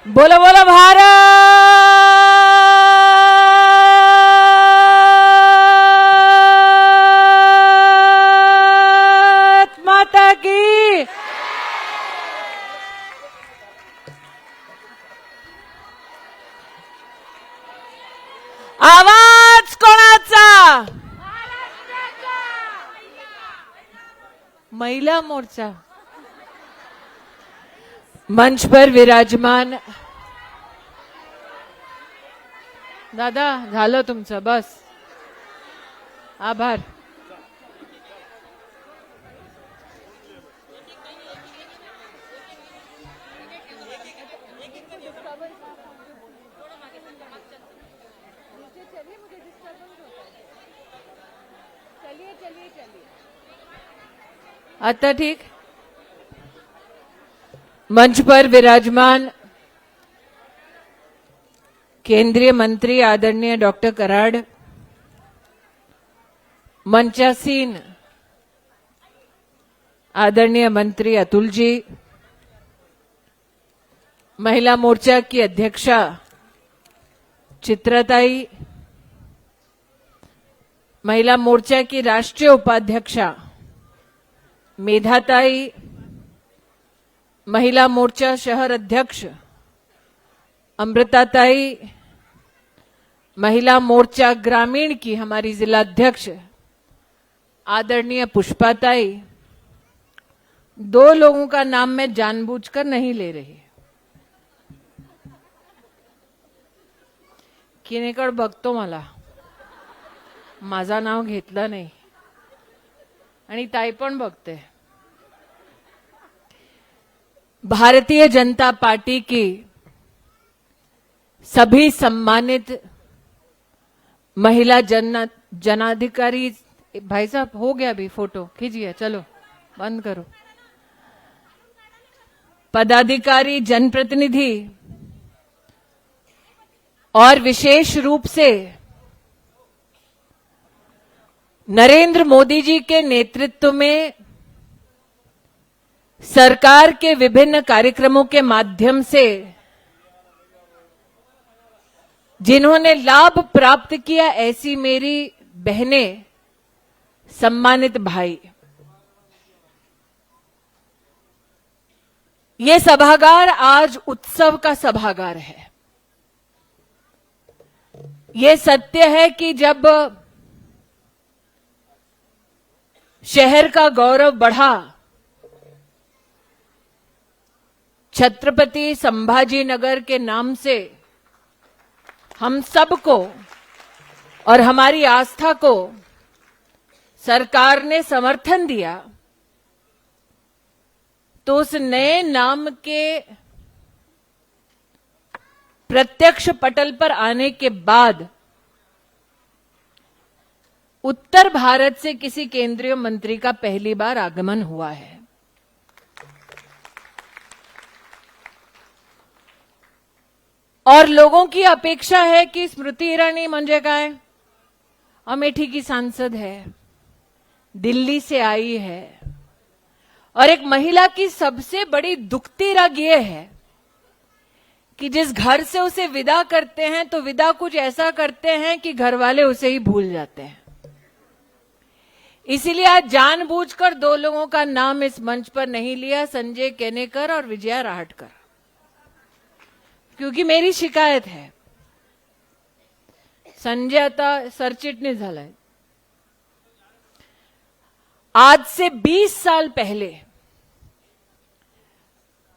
बोलो बोलो भारत माता की। आवाज कोणाचा? महिला मोर्चा। मंच पर विराजमान दादा, झालं तुमचं, बस, आभार। आता ठीक। मंच पर विराजमान केंद्रीय मंत्री आदरणीय डॉक्टर कराड, मंचासीन आदरणीय मंत्री अतुल जी, महिला मोर्चा की अध्यक्षा चित्रताई, महिला मोर्चा की राष्ट्रीय उपाध्यक्षा मेधाताई, महिला मोर्चा शहर अध्यक्ष अमृताताई, महिला मोर्चा ग्रामीण की हमारी जिला अध्यक्ष आदरणीय पुष्पाताई। दो लोगों का नाम मैं जानबूझकर नहीं ले रही, किनेकड बघतो मला, माझा नाव घेतलं नाही आणि ताई पण बघते। भारतीय जनता पार्टी की सभी सम्मानित महिला जनाधिकारी, भाई साहब हो गया अभी फोटो खींचिए, चलो बंद करो, पदाधिकारी, जनप्रतिनिधि और विशेष रूप से नरेंद्र मोदी जी के नेतृत्व में सरकार के विभिन्न कार्यक्रमों के माध्यम से जिन्होंने लाभ प्राप्त किया, ऐसी मेरी बहनें, सम्मानित भाई, ये सभागार आज उत्सव का सभागार है। ये सत्य है कि जब शहर का गौरव बढ़ा, छत्रपति संभाजी नगर के नाम से हम सबको और हमारी आस्था को सरकार ने समर्थन दिया, तो उस नए नाम के प्रत्यक्ष पटल पर आने के बाद उत्तर भारत से किसी केंद्रीय मंत्री का पहली बार आगमन हुआ है। और लोगों की अपेक्षा है कि स्मृति ईरानी म्हणजे काय, अमेठी की सांसद है, दिल्ली से आई है, और एक महिला की सबसे बड़ी दुखती रग ये है कि जिस घर से उसे विदा करते हैं तो विदा कुछ ऐसा करते हैं कि घर वाले उसे ही भूल जाते हैं। इसीलिए आज जानबूझकर दो लोगों का नाम इस मंच पर नहीं लिया, संजय केनेकर और विजया राहटकर, क्योंकि मेरी शिकायत है, संजय आता सरचिटणीस झालाय। आज से 20 साल पहले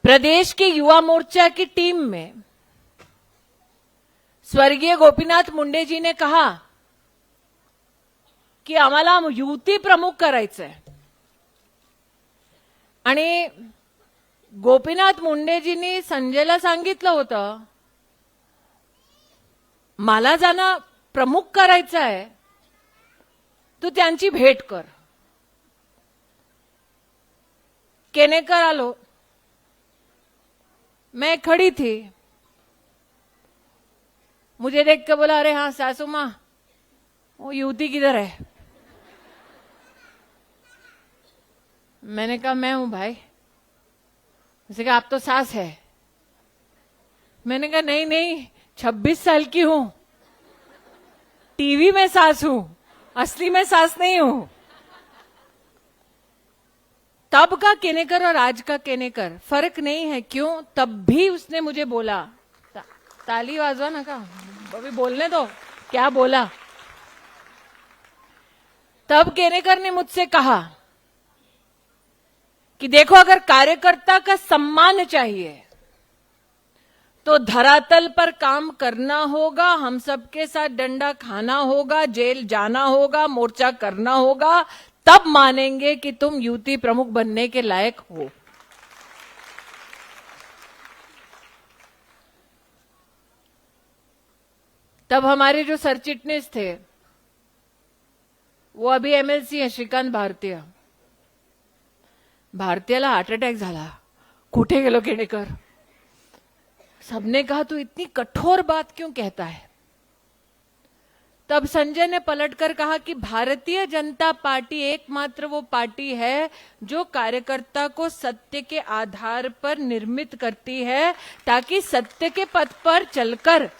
प्रदेश की युवा मोर्चा की टीम में स्वर्गीय गोपीनाथ मुंडे जी ने कहा की आम्हाला युवती प्रमुख करायचंय, आणि गोपीनाथ मुंडेजींनी संजयला सांगितलं होतं, मला ज्यांना प्रमुख करायचं आहे तू त्यांची भेट कर। केनेकर आलो, मैं खड़ी थी, मुझे देख के बोला, अरे हाँ सासू माँ, वो युवती किधर है? मैंने कहा मैं हूं भाई। उसे कहा आप तो सास है। मैंने कहा नहीं नहीं, 26 साल की हूं, टीवी में सास हूं, असली में सास नहीं हूं। तब का केनेकर और आज का केनेकर फर्क नहीं है। क्यों? तब भी उसने मुझे बोला, ताली वाजवा ना, का अभी बोलने दो, क्या बोला। तब केनेकर ने मुझसे कहा कि देखो, अगर कार्यकर्ता का सम्मान चाहिए तो धरातल पर काम करना होगा, हम सबके साथ डंडा खाना होगा, जेल जाना होगा, मोर्चा करना होगा, तब मानेंगे कि तुम यूटी प्रमुख बनने के लायक हो। तब हमारे जो सरचिटनीस थे वो अभी एमएलसी है, श्रीकांत भारतीय। भारतीयला हार्ट अटॅक झाला, कुठे गेलो केनेकर? सबने कहा तू इतनी कठोर बात क्यों कहता है? तब संजय ने पलटकर कहा कि भारतीय जनता पार्टी एकमात्र वो पार्टी है जो कार्यकर्ता को सत्य के आधार पर निर्मित करती है, ताकि सत्य के पथ पर चलकर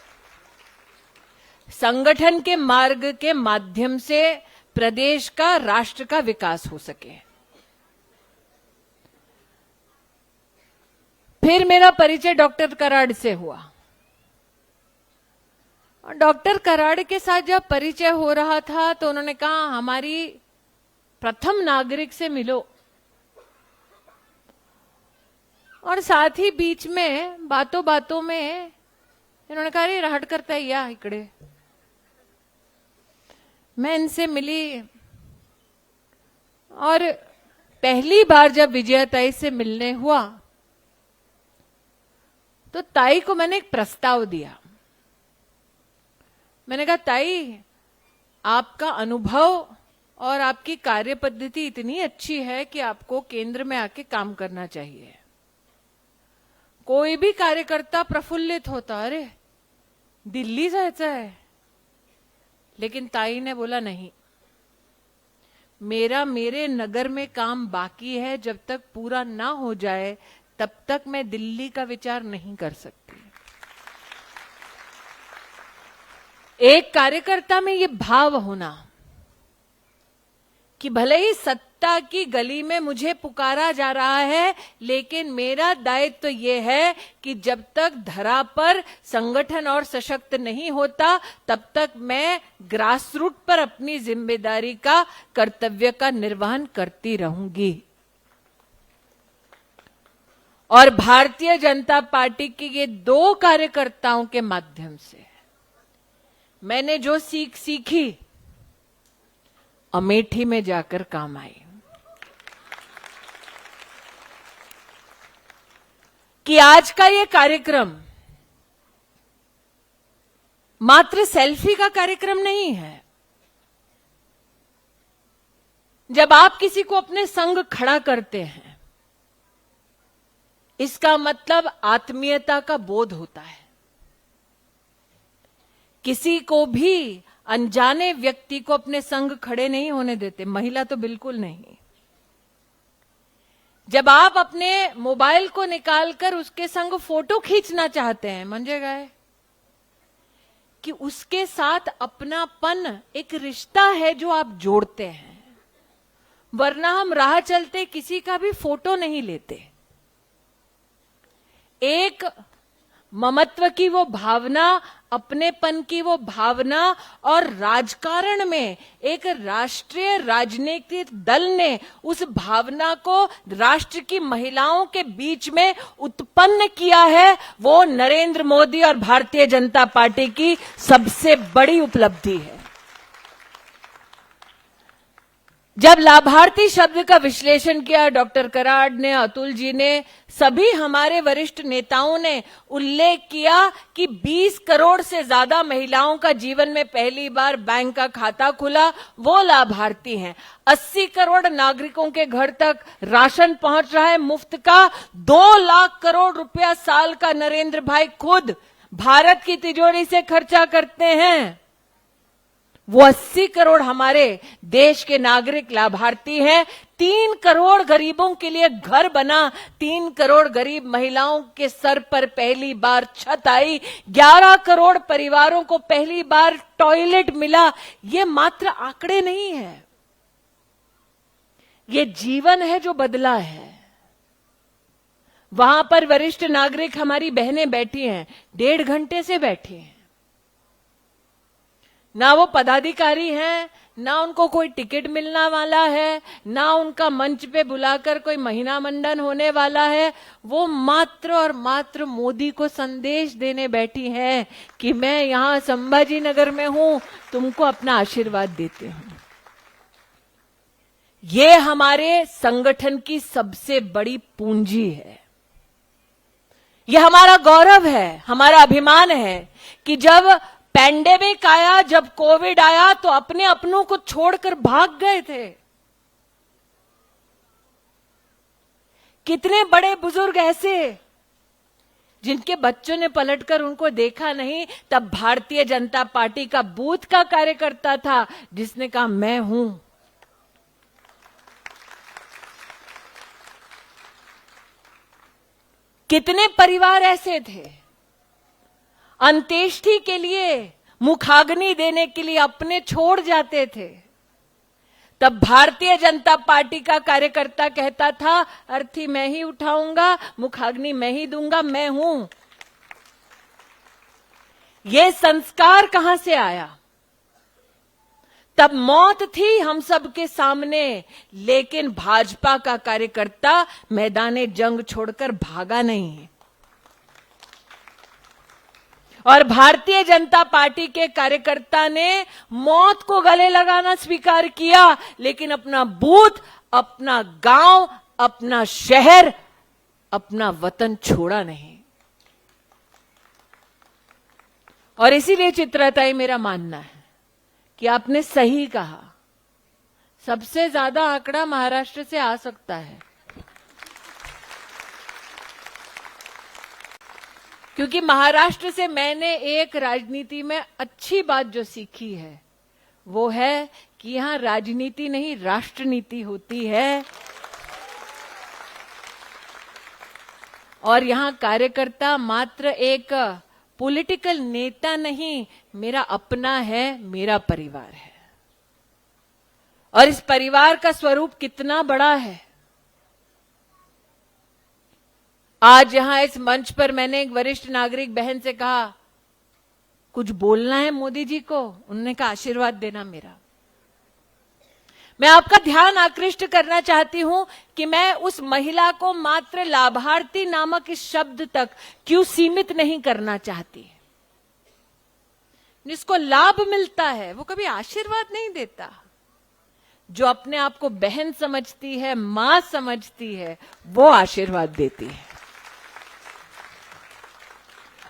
संगठन के मार्ग के माध्यम से प्रदेश का, राष्ट्र का विकास हो सके। फिर मेरा परिचय डॉक्टर कराड़ से हुआ। और डॉक्टर कराड़ के साथ जब परिचय हो रहा था तो उन्होंने कहा, हमारी प्रथम नागरिक से मिलो। और साथ ही बीच में बातों बातों में इन्होंने कहा, अरे राहट करता है या इकडे। मैं इनसे मिली और पहली बार जब विजया ताई से मिलने हुआ तो ताई को मैंने एक प्रस्ताव दिया। मैंने कहा, ताई, आपका अनुभव और आपकी कार्य पद्धति इतनी अच्छी है कि आपको केंद्र में आके काम करना चाहिए। कोई भी कार्यकर्ता प्रफुल्लित होता, अरे दिल्ली जायचं है, लेकिन ताई ने बोला नहीं, मेरे नगर में काम बाकी है, जब तक पूरा ना हो जाए तब तक मैं दिल्ली का विचार नहीं कर सकती। एक कार्यकर्ता में ये भाव होना कि भले ही सत्ता की गली में मुझे पुकारा जा रहा है, लेकिन मेरा दायित्व तो ये है कि जब तक धरा पर संगठन और सशक्त नहीं होता तब तक मैं ग्रास रूट पर अपनी जिम्मेदारी का, कर्तव्य का निर्वहन करती रहूंगी। और भारतीय जनता पार्टी के ये दो कार्यकर्ताओं के माध्यम से मैंने जो सीख सीखी, अमेठी में जाकर काम आई। कि आज का ये कार्यक्रम मात्र सेल्फी का कार्यक्रम नहीं है। जब आप किसी को अपने संग खड़ा करते हैं, इसका मतलब आत्मीयता का बोध होता है। किसी को भी, अनजाने व्यक्ति को अपने संग खड़े नहीं होने देते, महिला तो बिल्कुल नहीं। जब आप अपने मोबाइल को निकालकर उसके संग फोटो खींचना चाहते हैं, म्हणजे काय कि उसके साथ अपनापन, एक रिश्ता है जो आप जोड़ते हैं। वरना हम राह चलते किसी का भी फोटो नहीं लेते। एक ममत्व की वो भावना, अपनेपन की वो भावना, और राजकारण में एक राष्ट्रीय राजनीतिक दल ने उस भावना को राष्ट्र की महिलाओं के बीच में उत्पन्न किया है, वो नरेंद्र मोदी और भारतीय जनता पार्टी की सबसे बड़ी उपलब्धि है। जब लाभार्थी शब्द का विश्लेषण किया डॉक्टर कराड़ ने, अतुल जी ने, सभी हमारे वरिष्ठ नेताओं ने उल्लेख किया कि 20 करोड़ से ज्यादा महिलाओं का जीवन में पहली बार बैंक का खाता खुला, वो लाभार्थी हैं। 80 करोड़ नागरिकों के घर तक राशन पहुंच रहा है मुफ्त का। 2 लाख करोड़ रुपया साल का नरेंद्र भाई खुद भारत की तिजोरी से खर्चा करते हैं। वो 80 करोड़ हमारे देश के नागरिक लाभार्थी हैं। 3 करोड़ गरीबों के लिए घर बना, 3 करोड़ गरीब महिलाओं के सर पर पहली बार छत आई, 11 करोड़ परिवारों को पहली बार टॉयलेट मिला। ये मात्र आंकड़े नहीं है, ये जीवन है जो बदला है। वहां पर वरिष्ठ नागरिक हमारी बहनें बैठी हैं, 1.5 घंटे से बैठी हैं। ना वो पदाधिकारी हैं, ना उनको कोई टिकट मिलना वाला है, ना उनका मंच पे बुलाकर कोई महीना मंडन होने वाला है। वो मात्र और मात्र मोदी को संदेश देने बैठी हैं कि मैं यहां संभाजी नगर में हूं, तुमको अपना आशीर्वाद देते हूं। ये हमारे संगठन की सबसे बड़ी पूंजी है। यह हमारा गौरव है, हमारा अभिमान है कि जब पैंडेमिक आया, जब कोविड आया, तो अपने अपनों को छोड़कर भाग गए थे। कितने बड़े बुजुर्ग ऐसे जिनके बच्चों ने पलटकर उनको देखा नहीं। तब भारतीय जनता पार्टी का बूथ का कार्यकर्ता था जिसने कहा मैं हूं। कितने परिवार ऐसे थे, अंत्येष्टि के लिए, मुखाग्नि देने के लिए अपने छोड़ जाते थे। तब भारतीय जनता पार्टी का कार्यकर्ता कहता था अर्थी मैं ही उठाऊंगा, मुखाग्नि मैं ही दूंगा, मैं हूं। ये संस्कार कहां से आया? तब मौत थी हम सबके सामने, लेकिन भाजपा का कार्यकर्ता मैदाने जंग छोड़कर भागा नहीं। और भारतीय जनता पार्टी के कार्यकर्ता ने मौत को गले लगाना स्वीकार किया, लेकिन अपना बूथ, अपना गांव, अपना शहर, अपना वतन छोड़ा नहीं। और इसीलिए चित्रताई मेरा मानना है कि आपने सही कहा, सबसे ज्यादा आंकड़ा महाराष्ट्र से आ सकता है, क्योंकि महाराष्ट्र से मैंने एक राजनीति में अच्छी बात जो सीखी है वो है कि यहां राजनीति नहीं राष्ट्रनीति होती है। और यहां कार्यकर्ता मात्र एक पॉलिटिकल नेता नहीं, मेरा अपना है, मेरा परिवार है। और इस परिवार का स्वरूप कितना बड़ा है। आज यहां इस मंच पर मैंने एक वरिष्ठ नागरिक बहन से कहा कुछ बोलना है मोदी जी को, उन्होंने कहा आशीर्वाद देना मेरा। मैं आपका ध्यान आकृष्ट करना चाहती हूं कि मैं उस महिला को मात्र लाभार्थी नामक इस शब्द तक क्यों सीमित नहीं करना चाहती। जिसको लाभ मिलता है वो कभी आशीर्वाद नहीं देता। जो अपने आप को बहन समझती है, मां समझती है, वो आशीर्वाद देती है।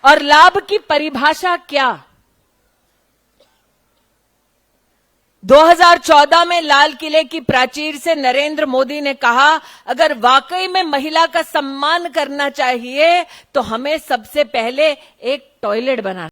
और लाभ की परिभाषा क्या? 2014 में लाल किले की प्राचीर से नरेंद्र मोदी ने कहा अगर वाकई में महिला का सम्मान करना चाहिए तो हमें सबसे पहले एक टॉयलेट बनाना।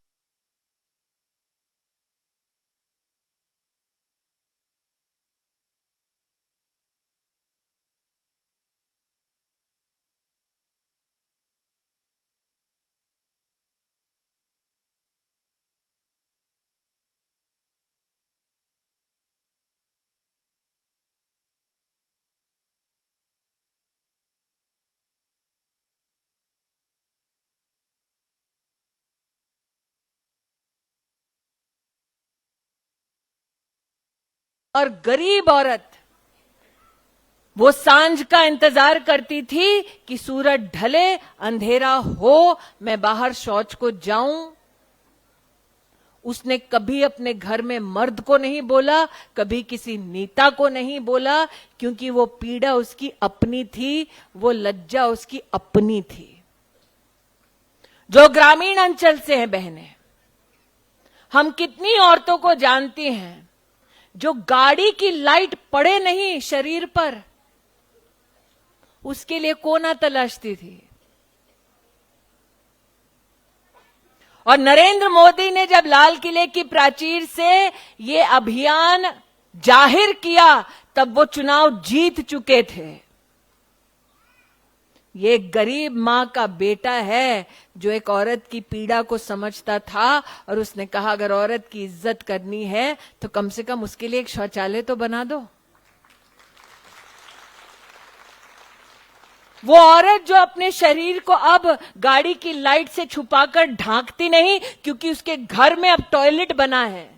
और गरीब औरत वो सांझ का इंतजार करती थी कि सूरज ढले, अंधेरा हो, मैं बाहर शौच को जाऊं। उसने कभी अपने घर में मर्द को नहीं बोला, कभी किसी नेता को नहीं बोला, क्योंकि वो पीड़ा उसकी अपनी थी, वो लज्जा उसकी अपनी थी। जो ग्रामीण अंचल से हैं बहनें, हम कितनी औरतों को जानती हैं जो गाड़ी की लाइट पड़े नहीं शरीर पर, उसके लिए कोना तलाशती थी। और नरेंद्र मोदी ने जब लाल किले की प्राचीर से ये अभियान जाहिर किया तब वो चुनाव जीत चुके थे। ये एक गरीब मां का बेटा है जो एक औरत की पीड़ा को समझता था और उसने कहा अगर औरत की इज्जत करनी है तो कम से कम उसके लिए एक शौचालय तो बना दो। वो औरत जो अपने शरीर को अब गाड़ी की लाइट से छुपाकर ढांकती नहीं क्योंकि उसके घर में अब टॉयलेट बना है,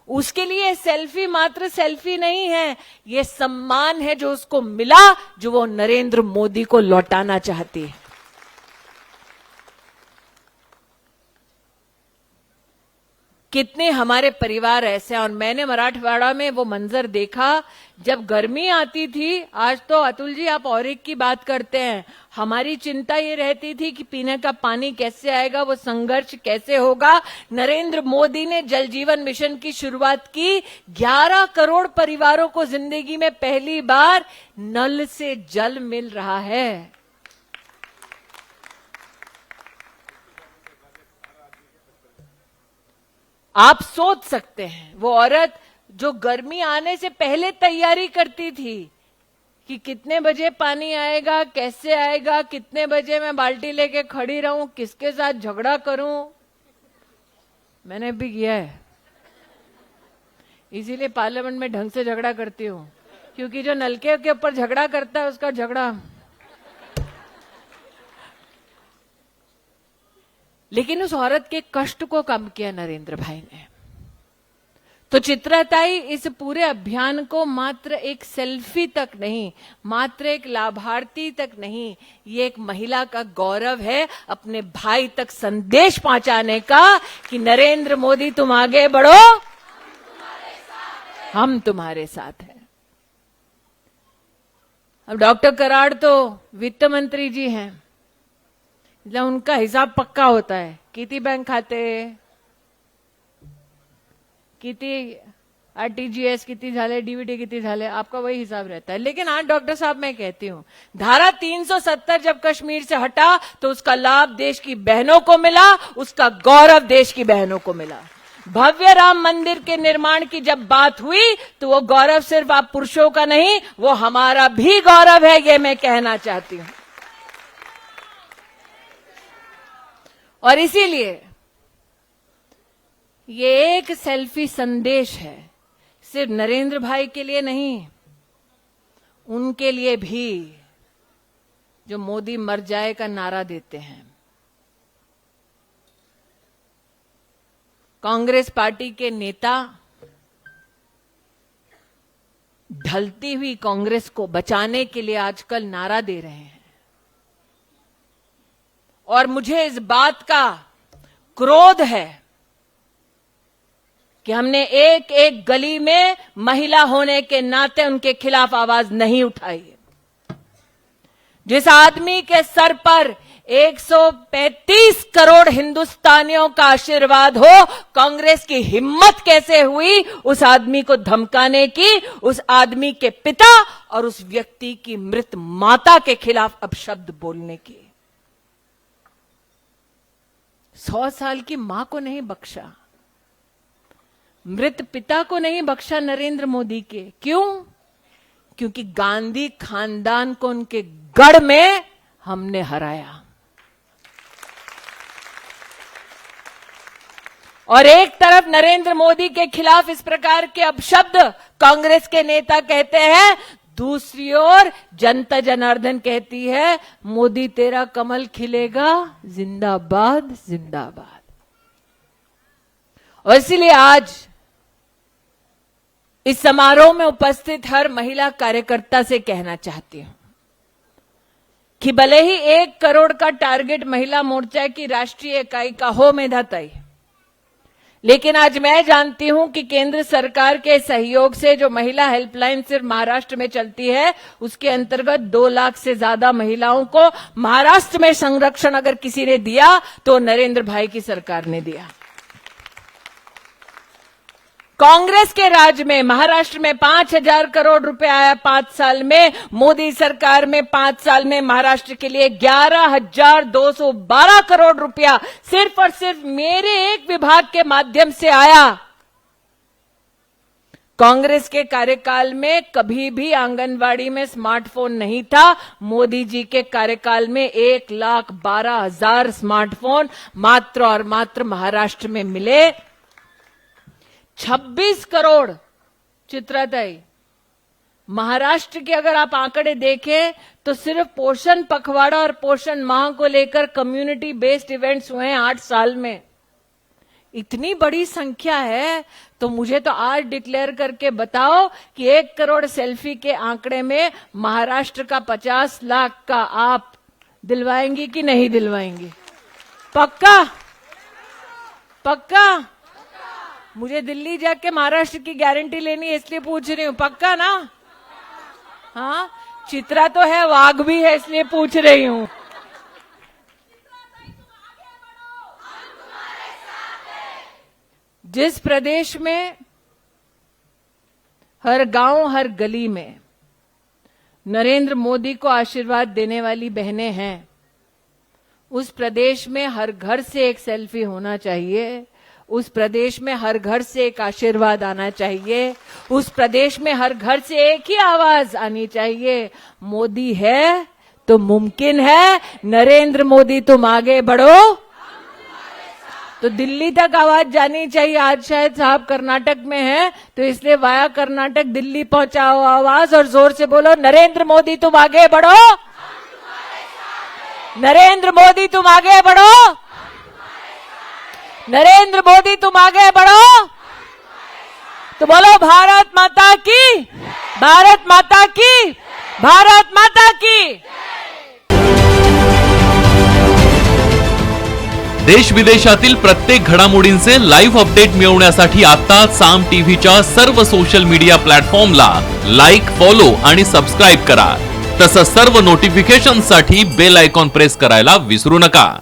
उसके लिए सेल्फी मात्र सेल्फी नहीं है, ये सम्मान है जो उसको मिला, जो वो नरेंद्र मोदी को लौटाना चाहती है। कितने हमारे परिवार ऐसे हैं। और मैंने मराठवाड़ा में वो मंजर देखा जब गर्मी आती थी। आज तो अतुल जी आप और एक की बात करते हैं, हमारी चिंता ये रहती थी कि पीने का पानी कैसे आएगा, वो संघर्ष कैसे होगा। नरेंद्र मोदी ने जल जीवन मिशन की शुरुआत की। 11 करोड़ परिवारों को जिंदगी में पहली बार नल से जल मिल रहा है। आप सोच सकते हैं वो औरत जो गर्मी आने से पहले तैयारी करती थी कि कितने बजे पानी आएगा, कैसे आएगा, कितने बजे मैं बाल्टी लेके खड़ी रहूं, किसके साथ झगड़ा करूं। मैंने भी किया है, इसीलिए पार्लियामेंट में ढंग से झगड़ा करती हूं, क्योंकि जो नलके के ऊपर झगड़ा करता है उसका झगड़ा। लेकिन उस औरत के कष्ट को कम किया नरेंद्र भाई ने। तो चित्रताई इस पूरे अभियान को मात्र एक सेल्फी तक नहीं, मात्र एक लाभार्थी तक नहीं, ये एक महिला का गौरव है अपने भाई तक संदेश पहुंचाने का कि नरेंद्र मोदी तुम आगे बढ़ो, हम तुम्हारे साथ हैं। अब डॉक्टर कराड़ तो वित्त मंत्री जी हैं, मतलब उनका हिसाब पक्का होता है, किती बैंक खाते, किती आरटीजीएस किती झाले, डीबीटी किती झाले, आपका वही हिसाब रहता है। लेकिन आज डॉक्टर साहब मैं कहती हूं, धारा 370 जब कश्मीर से हटा तो उसका लाभ देश की बहनों को मिला, उसका गौरव देश की बहनों को मिला। भव्य राम मंदिर के निर्माण की जब बात हुई तो वो गौरव सिर्फ आप पुरुषों का नहीं, वो हमारा भी गौरव है, ये मैं कहना चाहती हूं। और इसीलिए ये एक सेल्फी संदेश है, सिर्फ नरेंद्र भाई के लिए नहीं, उनके लिए भी जो मोदी मर जाए का नारा देते हैं। कांग्रेस पार्टी के नेता ढलती हुई कांग्रेस को बचाने के लिए आजकल नारा दे रहे हैं। और मुझे इस बात का क्रोध है कि हमने एक एक गली में महिला होने के नाते उनके खिलाफ आवाज नहीं उठाई। जिस आदमी के सर पर 135 करोड़ हिंदुस्तानियों का आशीर्वाद हो, कांग्रेस की हिम्मत कैसे हुई उस आदमी को धमकाने की, उस आदमी के पिता और उस व्यक्ति की मृत माता के खिलाफ अपशब्द बोलने की। 100 साल की मां को नहीं बख्शा, मृत पिता को नहीं बख्शा नरेंद्र मोदी के। क्यों? क्योंकि गांधी खानदान को उनके गढ़ में हमने हराया। और एक तरफ नरेंद्र मोदी के खिलाफ इस प्रकार के अपशब्द कांग्रेस के नेता कहते हैं, दूसरी ओर जनता जनार्दन कहती है मोदी तेरा कमल खिलेगा, जिंदाबाद जिंदाबाद। और इसलिए आज इस समारोह में उपस्थित हर महिला कार्यकर्ता से कहना चाहती हूं कि भले ही 1 करोड़ का टारगेट महिला मोर्चा की राष्ट्रीय इकाई का हो मेधाताई, लेकिन आज मैं जानती हूं कि केंद्र सरकार के सहयोग से जो महिला हेल्पलाइन सिर्फ महाराष्ट्र में चलती है, उसके अंतर्गत 2 लाख से ज्यादा महिलाओं को महाराष्ट्र में संरक्षण अगर किसी ने दिया तो नरेंद्र भाई की सरकार ने दिया। कांग्रेस के राज में महाराष्ट्र में 5,000 करोड़ रुपए आया 5 साल में। मोदी सरकार में 5 साल में महाराष्ट्र के लिए 11,212 करोड़ रुपया सिर्फ और सिर्फ मेरे एक विभाग के माध्यम से आया। कांग्रेस के कार्यकाल में कभी भी आंगनवाड़ी में स्मार्टफोन नहीं था। मोदी जी के कार्यकाल में 1,12,000 स्मार्टफोन मात्र और मात्र महाराष्ट्र में मिले। 26 करोड़ चित्राताई, महाराष्ट्र के अगर आप आंकड़े देखें तो सिर्फ पोषण पखवाड़ा और पोषण माह को लेकर कम्युनिटी बेस्ड इवेंट्स हुए हैं 8 साल में। इतनी बड़ी संख्या है तो मुझे तो आज डिक्लेयर करके बताओ कि 1 करोड़ सेल्फी के आंकड़े में महाराष्ट्र का 50 लाख का आप दिलवाएंगी कि नहीं दिलवाएंगी? पक्का? पक्का? मुझे दिल्ली जाके महाराष्ट्र की गारंटी लेनी है इसलिए पूछ रही हूं। पक्का ना? हाँ, चित्रा तो है, वाघ भी है, इसलिए पूछ रही हूं। जिस प्रदेश में हर गांव हर गली में नरेंद्र मोदी को आशीर्वाद देने वाली बहनें हैं, उस प्रदेश में हर घर से एक सेल्फी होना चाहिए। उस प्रदेश में हर घर से एक आशीर्वाद आना चाहिए। उस प्रदेश में हर घर से एक ही आवाज आनी चाहिए, मोदी है तो मुमकिन है, नरेंद्र मोदी तुम आगे बढ़ो। तो दिल्ली तक आवाज जानी चाहिए। आज शायद साहब कर्नाटक में हैं, तो इसलिए वाया कर्नाटक दिल्ली पहुंचाओ आवाज और जोर से बोलो, नरेंद्र मोदी तुम आगे बढ़ो, नरेंद्र मोदी तुम आगे बढ़ो, नरेंद्र मोदी तुम आगे बढ़ो। तो बोलो भारत माता की, भारत माता की, भारत माता की। देश विदेशातील प्रत्येक घडामोडींचे लाईव्ह अपडेट मिळवण्यासाठी आता साम टीव्हीच्या सर्व सोशल मीडिया प्लॅटफॉर्मला लाईक, फॉलो आणि सबस्क्राइब करा। तसंच सर्व नोटिफिकेशनसाठी बेल आयकॉन प्रेस करायला विसरू नका।